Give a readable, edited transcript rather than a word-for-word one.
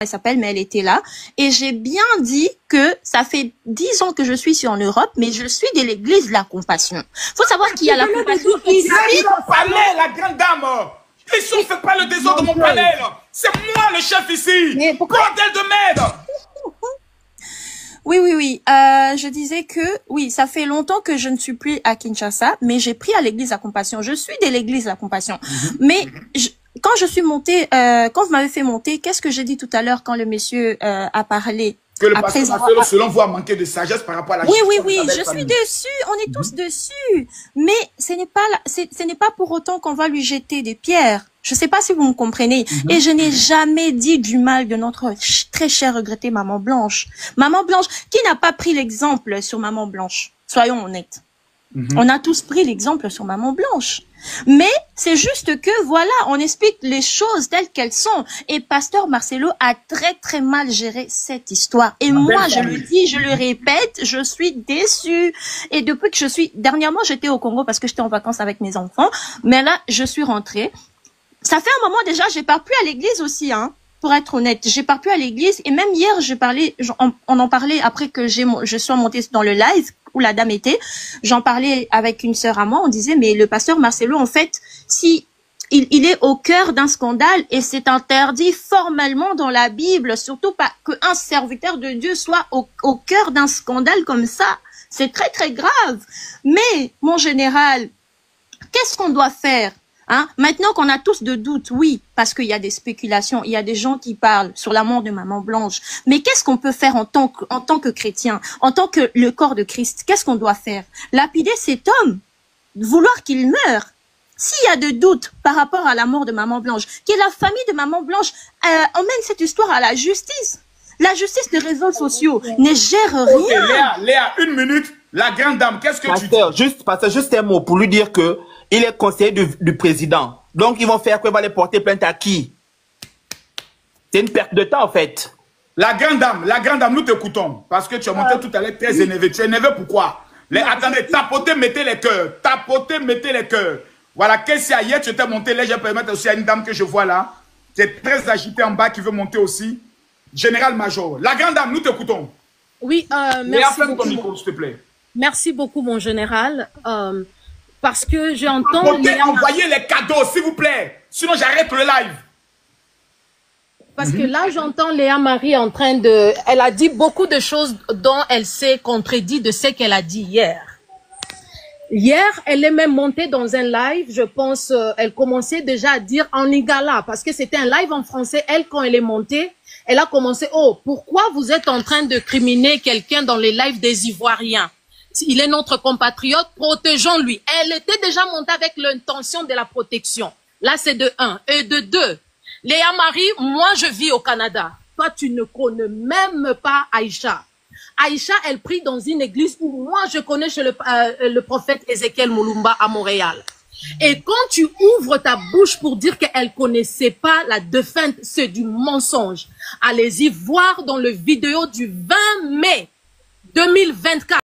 elle s'appelle, mais elle était là. Et j'ai bien dit que ça fait 10 ans que je suis en Europe, mais je suis de l'église de la compassion. Faut savoir qu'il y a la compassion ici. La grande dame. Ici, on ne fait pas le désordre de mon panel. C'est moi le chef ici. Mais pourquoi? Bordel de merde. Oui. Je disais que, oui, ça fait longtemps que je ne suis plus à Kinshasa, mais j'ai pris à l'église la compassion. Je suis de l'église la compassion. Mais quand je suis montée, quand vous m'avez fait monter, qu'est-ce que j'ai dit tout à l'heure quand le monsieur a parlé? Que le pasteur Marcelo, selon vous, a manqué de sagesse par rapport à la Oui, je suis dessus, on est tous dessus. Mais ce n'est pas pour autant qu'on va lui jeter des pierres. Je sais pas si vous me comprenez. Et je n'ai jamais dit du mal de notre très chère regrettée Maman Blanche. Maman Blanche, qui n'a pas pris l'exemple sur Maman Blanche? Soyons honnêtes. On a tous pris l'exemple sur Maman Blanche. Mais c'est juste que, voilà, on explique les choses telles qu'elles sont. Et Pasteur Marcelo a très mal géré cette histoire. Et moi, je le dis, je le répète, je suis déçue. Et depuis que dernièrement, j'étais au Congo parce que j'étais en vacances avec mes enfants. Mais là, je suis rentrée. Ça fait un moment déjà, j'ai pas plus à l'église aussi, hein. Pour être honnête, j'ai pas pu à l'église et même hier, on en parlait après que je sois montée dans le live où la dame était. J'en parlais avec une sœur à moi, on disait mais le pasteur Marcelo en fait, si il est au cœur d'un scandale et c'est interdit formellement dans la Bible, surtout pas qu'un serviteur de Dieu soit au cœur d'un scandale comme ça. C'est très grave. Mais mon général, qu'est-ce qu'on doit faire? Maintenant qu'on a tous de doutes, oui, parce qu'il y a des spéculations, il y a des gens qui parlent sur la mort de Maman Blanche. Mais qu'est-ce qu'on peut faire en tant que chrétien, en tant que le corps de Christ? Qu'est-ce qu'on doit faire? Lapider cet homme, vouloir qu'il meure. S'il y a de doutes par rapport à la mort de Maman Blanche, que la famille de Maman Blanche emmène cette histoire à la justice. La justice des réseaux sociaux ne gère rien. Léa, une minute. La grande dame, qu'est-ce que tu dis? Juste un mot pour lui dire que il est conseiller du président. Donc, ils vont faire quoi? Ils vont aller porter plainte à qui? C'est une perte de temps, en fait. La grande dame, nous t'écoutons. Parce que tu as monté tout à l'heure très énervé. Tu es énervé pourquoi? Attendez, tapotez, mettez les cœurs. Tapotez, mettez les cœurs. Voilà, qu'est-ce qu'il y a? Hier, tu t'es monté là. Je vais permettre aussi à une dame que je vois là, qui est très agitée en bas, qui veut monter aussi. Général-major. La grande dame, nous t'écoutons. Oui, merci beaucoup. Ton micro, s'il te plaît. Merci beaucoup, mon général. Parce que j'entends... Envoyez les cadeaux, s'il vous plaît. Sinon, j'arrête le live. Parce que là, j'entends Léa Marie en train de... Elle a dit beaucoup de choses dont elle s'est contredit de ce qu'elle a dit hier. Hier, elle est même montée dans un live, je pense, elle commençait déjà à dire en lingala, parce que c'était un live en français. Elle, quand elle est montée, elle a commencé, oh, pourquoi vous êtes en train de criminer quelqu'un dans les lives des Ivoiriens? Il est notre compatriote, protégeons-lui. Elle était déjà montée avec l'intention de la protection. Là, c'est de 1. Et de 2, Léa Marie, moi, je vis au Canada. Toi, tu ne connais même pas Aïcha. Aïcha, elle prie dans une église où moi, je connais chez le prophète Ézéchiel Moulumba à Montréal. Et quand tu ouvres ta bouche pour dire qu'elle connaissait pas la défunte, c'est du mensonge. Allez-y voir dans le vidéo du 20 mai 2024.